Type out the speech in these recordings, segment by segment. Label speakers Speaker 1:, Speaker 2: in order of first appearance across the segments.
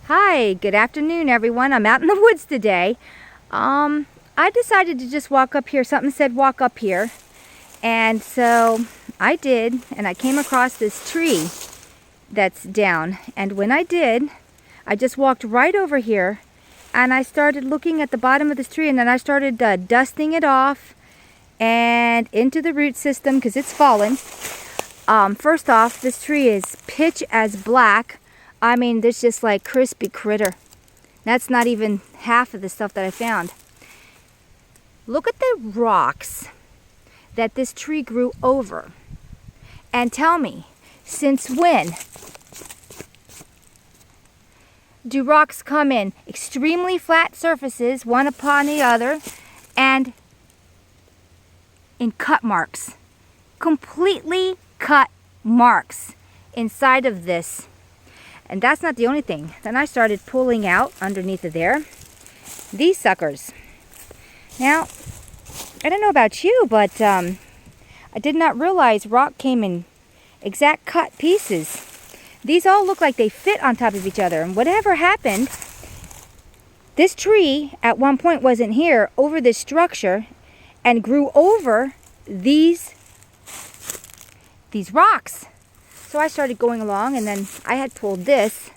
Speaker 1: Hi, good afternoon everyone. I'm out in the woods today. I decided to just walk up here. Something said walk up here. And so I did, and I came across this tree that's down. And when I did, I just walked right over here and I started looking at the bottom of this tree, and then I started dusting it off and into the root system because it's fallen. First off, this tree is pitch as black. I mean, there's just like crispy critter. That's not even half of the stuff that I found. Look at the rocks that this tree grew over. And tell me, since when do rocks come in extremely flat surfaces, one upon the other, and in cut marks? Completely cut marks inside of this. And that's not the only thing. Then I started pulling out underneath of there these suckers. Now, I don't know about you, but I did not realize rock came in exact cut pieces. These all look like they fit on top of each other. And whatever happened, this tree at one point wasn't here over this structure and grew over these rocks. So I started going along, and then I had pulled this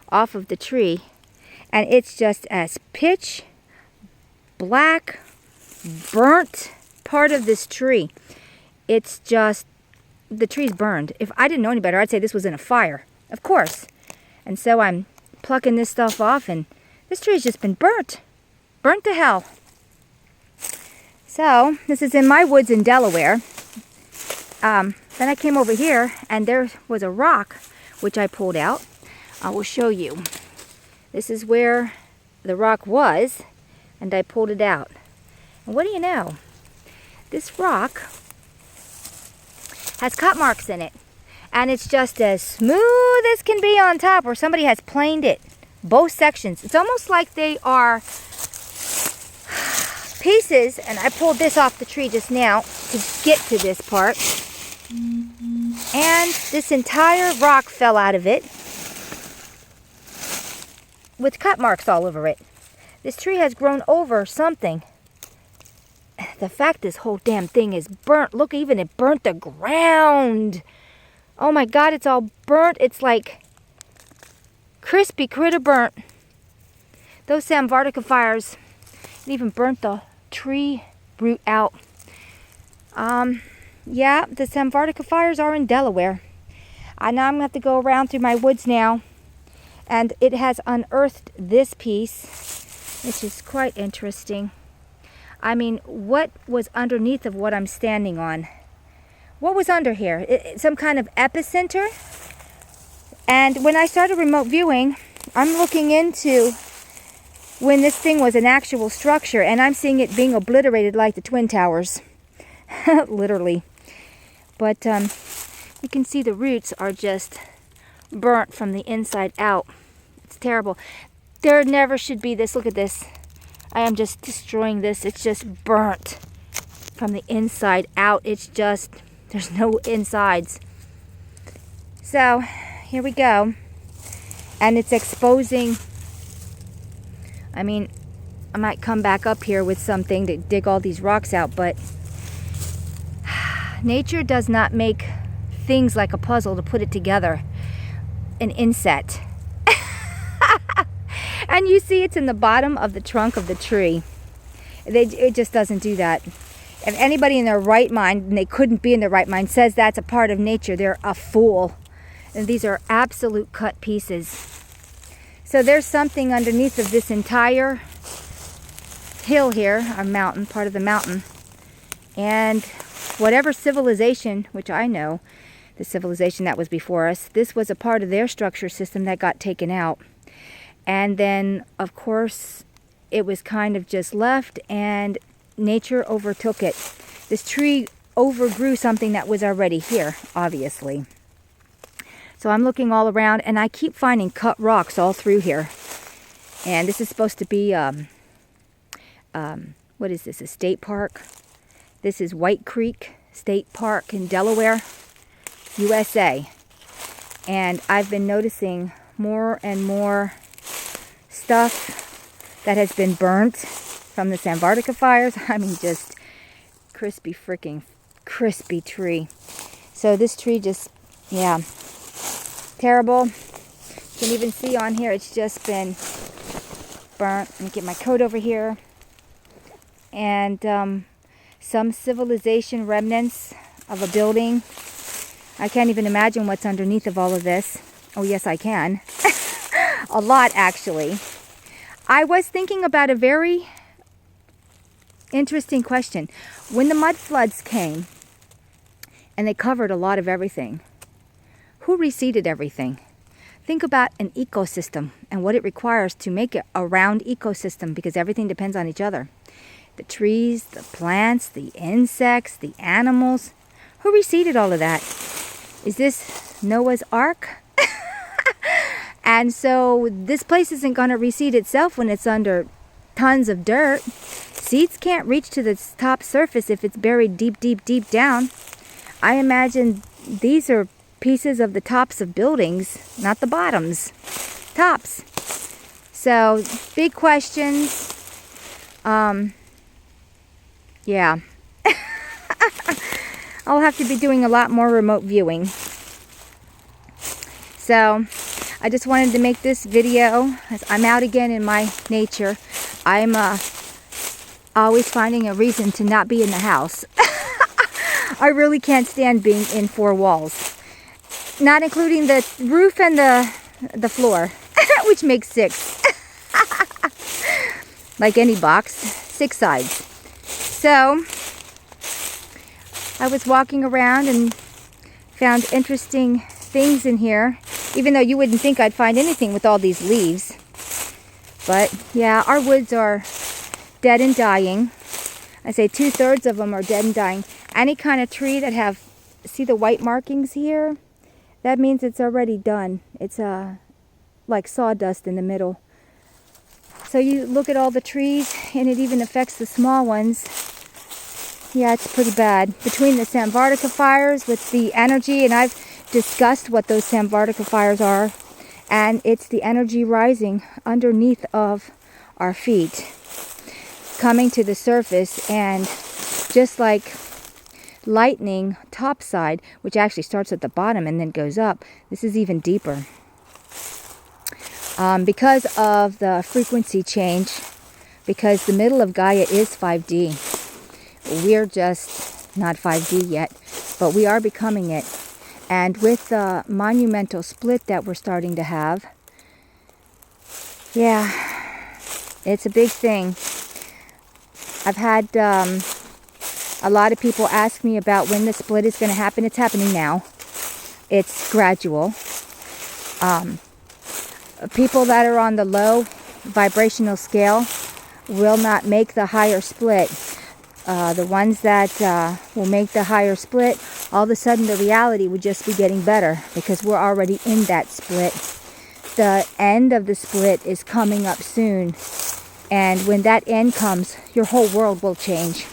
Speaker 1: off of the tree, and it's just as pitch black, burnt part of this tree. It's just, the tree's burned. If I didn't know any better, I'd say this was in a fire, of course. And so I'm plucking this stuff off, and this tree's just been burnt to hell. So this is in my woods in Delaware. Then I came over here, and there was a rock which I pulled out. I will show you. This is where the rock was, and I pulled it out. And what do you know? This rock has cut marks in it, and it's just as smooth as can be on top, or somebody has planed it. Both sections. It's almost like they are pieces, and I pulled this off the tree just now to get to this part. And this entire rock fell out of it with cut marks all over it. This tree has grown over something. The fact this whole damn thing is burnt. Look, even it burnt the ground. Oh my God, it's all burnt. It's like crispy critter burnt. Those samvartaka fires, it even burnt the tree root out. Yeah, the samvartaka fires are in Delaware. Now I'm going to have to go around through my woods now. And it has unearthed this piece, which is quite interesting. I mean, what was underneath of what I'm standing on? What was under here? Some kind of epicenter? And when I started remote viewing, I'm looking into when this thing was an actual structure, and I'm seeing it being obliterated like the Twin Towers. Literally. But you can see the roots are just burnt from the inside out. It's terrible. There never should be this. Look at this. I am just destroying this. It's just burnt from the inside out. It's just, there's no insides. So here we go. And it's exposing. I mean, I might come back up here with something to dig all these rocks out, but nature does not make things like a puzzle to put it together. An inset. And you see it's in the bottom of the trunk of the tree. It just doesn't do that. If anybody in their right mind, and they couldn't be in their right mind, says that's a part of nature, they're a fool. And these are absolute cut pieces. So there's something underneath of this entire hill here, or mountain, part of the mountain. And whatever civilization, which I know, the civilization that was before us, this was a part of their structure system that got taken out. And then, of course, it was kind of just left, and nature overtook it. This tree overgrew something that was already here, obviously. So I'm looking all around, and I keep finding cut rocks all through here. And this is supposed to be, what is this, a state park? This is White Creek State Park in Delaware, USA. And I've been noticing more and more stuff that has been burnt from the Samvartaka fires. I mean, just crispy, freaking crispy tree. So this tree just, yeah, terrible. You can even see on here it's just been burnt. Let me get my coat over here. And some civilization remnants of a building. I can't even imagine what's underneath of all of this. Oh, yes, I can. A lot, actually. I was thinking about a very interesting question. When the mud floods came, and they covered a lot of everything, who reseeded everything? Think about an ecosystem and what it requires to make it a round ecosystem, because everything depends on each other. The trees, the plants, the insects, the animals. Who reseeded all of that? Is this Noah's Ark? And so this place isn't going to reseed itself when it's under tons of dirt. Seeds can't reach to the top surface if it's buried deep, deep, deep down. I imagine these are pieces of the tops of buildings, not the bottoms. Tops. So, big questions. Yeah. I'll have to be doing a lot more remote viewing. So, I just wanted to make this video. As I'm out again in my nature. I'm always finding a reason to not be in the house. I really can't stand being in four walls. Not including the roof and the floor, which makes 6. Like any box, 6 sides. So, I was walking around and found interesting things in here, even though you wouldn't think I'd find anything with all these leaves. But yeah, our woods are dead and dying. I say 2/3 of them are dead and dying. Any kind of tree that have, see the white markings here? That means it's already done. It's like sawdust in the middle. So you look at all the trees, and it even affects the small ones. Yeah, it's pretty bad. Between the Samvartaka fires with the energy, and I've discussed what those Samvartaka fires are, and it's the energy rising underneath of our feet, coming to the surface, and just like lightning topside, which actually starts at the bottom and then goes up, this is even deeper. Because of the frequency change, because the middle of Gaia is 5D. We're just not 5D yet, but we are becoming it. And with the monumental split that we're starting to have, yeah, it's a big thing. I've had a lot of people ask me about when the split is going to happen. It's happening now. It's gradual. People that are on the low vibrational scale will not make the higher split. The ones that will make the higher split, all of a sudden the reality would just be getting better because we're already in that split. The end of the split is coming up soon. And when that end comes, your whole world will change.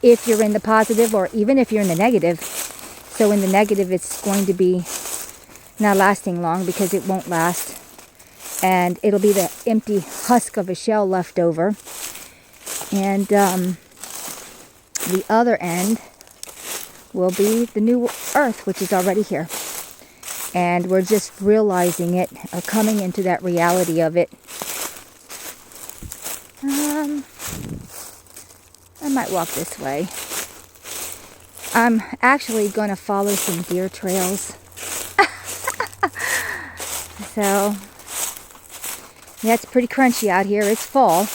Speaker 1: If you're in the positive or even if you're in the negative. So in the negative, it's going to be not lasting long because it won't last. And it'll be the empty husk of a shell left over. And the other end will be the new earth, which is already here. And we're just realizing it, or coming into that reality of it. I might walk this way. I'm actually going to follow some deer trails. So, yeah, it's pretty crunchy out here. It's fall.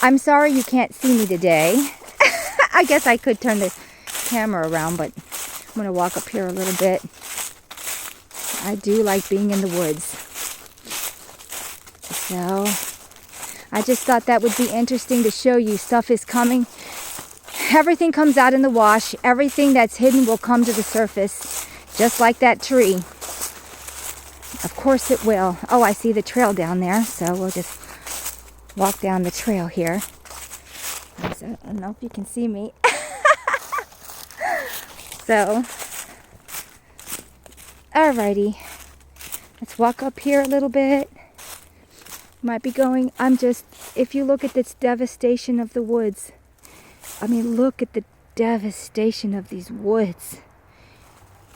Speaker 1: I'm sorry you can't see me today. I guess I could turn the camera around, but I'm going to walk up here a little bit. I do like being in the woods. So, I just thought that would be interesting to show you. Stuff is coming. Everything comes out in the wash. Everything that's hidden will come to the surface. Just like that tree. Of course it will. Oh, I see the trail down there. So we'll just walk down the trail here. I don't know if you can see me. So, alrighty. Let's walk up here a little bit. Might be going, if you look at this devastation of the woods, I mean, look at the devastation of these woods.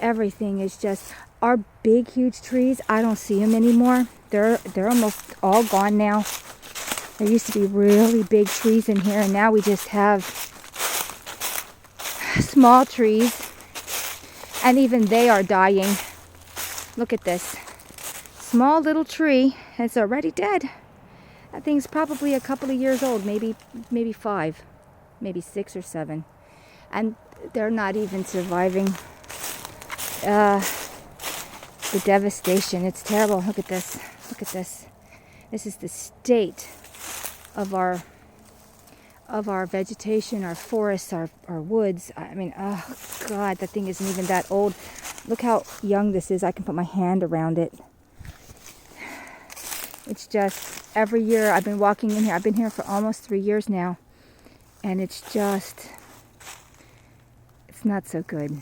Speaker 1: Everything is just, our big, huge trees, I don't see them anymore. They're almost all gone now. There used to be really big trees in here, and now we just have small trees, and even they are dying. Look at this. Small little tree is already dead. That thing's probably a couple of years old, maybe 5, maybe 6 or 7. And they're not even surviving the devastation. It's terrible. Look at this. Look at this. This is the state of our vegetation, our forests, our woods. I mean, oh God, that thing isn't even that old. Look how young this is. I can put my hand around it. It's just, every year I've been walking in here. I've been here for almost 3 years now. And it's not so good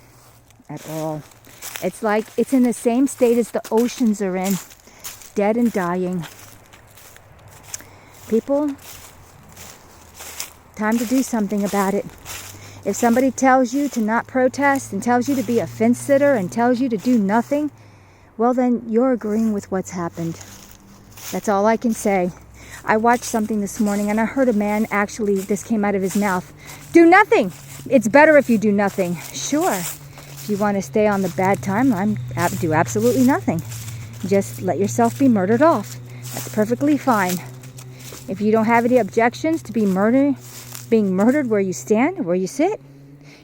Speaker 1: at all. It's like, it's in the same state as the oceans are in. Dead and dying. People, time to do something about it. If somebody tells you to not protest and tells you to be a fence sitter and tells you to do nothing, well then you're agreeing with what's happened. That's all I can say. I watched something this morning and I heard a man, actually, this came out of his mouth. Do nothing. It's better if you do nothing. Sure. If you want to stay on the bad timeline, do absolutely nothing. Just let yourself be murdered off. That's perfectly fine. If you don't have any objections to being murdered where you stand, where you sit,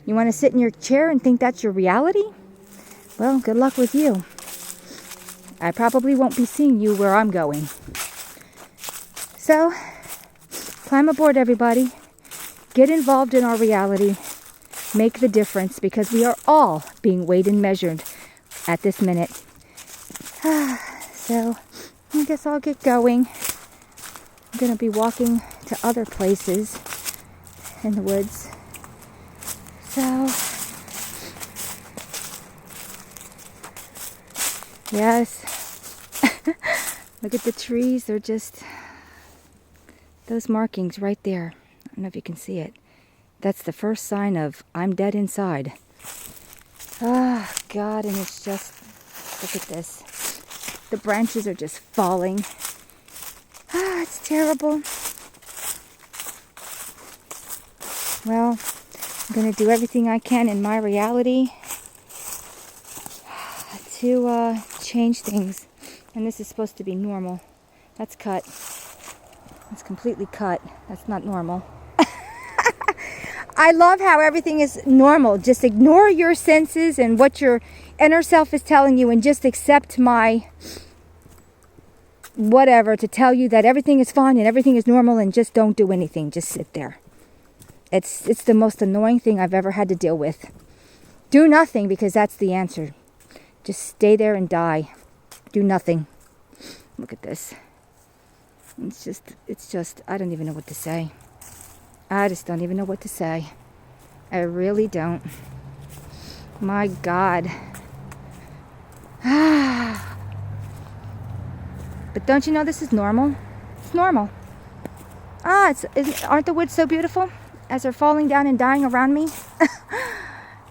Speaker 1: you want to sit in your chair and think that's your reality? Well, good luck with you. I probably won't be seeing you where I'm going. So, climb aboard, everybody. Get involved in our reality. Make the difference, because we are all being weighed and measured at this minute. So, I guess I'll get going. I'm going to be walking to other places in the woods. So, yes. Look at the trees. They're just, those markings right there. I don't know if you can see it. That's the first sign of I'm dead inside. Oh, God, and it's just, look at this. The branches are just falling. Ah, it's terrible. Well, I'm going to do everything I can in my reality to change things. And this is supposed to be normal. That's cut. That's completely cut. That's not normal. I love how everything is normal. Just ignore your senses and what your inner self is telling you, and just accept my whatever to tell you that everything is fine and everything is normal, and just don't do anything. Just sit there. It's the most annoying thing I've ever had to deal with. Do nothing, because that's the answer. Just stay there and die. Do nothing. Look at this. It's just, I don't even know what to say. I just don't even know what to say. I really don't. My God. But don't you know this is normal? It's normal. Aren't the woods so beautiful as they're falling down and dying around me?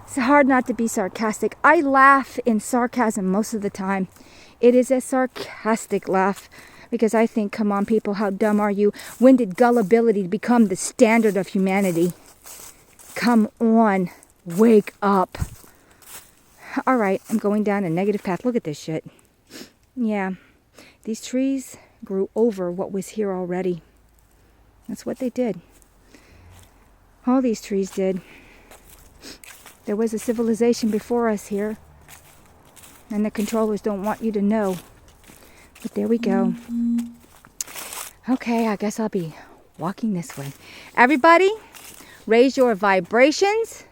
Speaker 1: It's hard not to be sarcastic. I laugh in sarcasm most of the time. It is a sarcastic laugh, because I think, come on, people, how dumb are you? When did gullibility become the standard of humanity? Come on, wake up. All right, I'm going down a negative path. Look at this shit. Yeah, these trees grew over what was here already. That's what they did. All these trees did. There was a civilization before us here, and the controllers don't want you to know. But there we go. Okay, I guess I'll be walking this way. Everybody, raise your vibrations.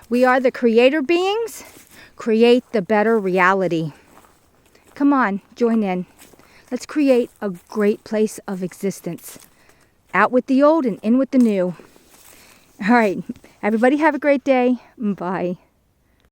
Speaker 1: We are the creator beings. Create the better reality. Come on, join in. Let's create a great place of existence. Out with the old and in with the new. All right, everybody have a great day. Bye.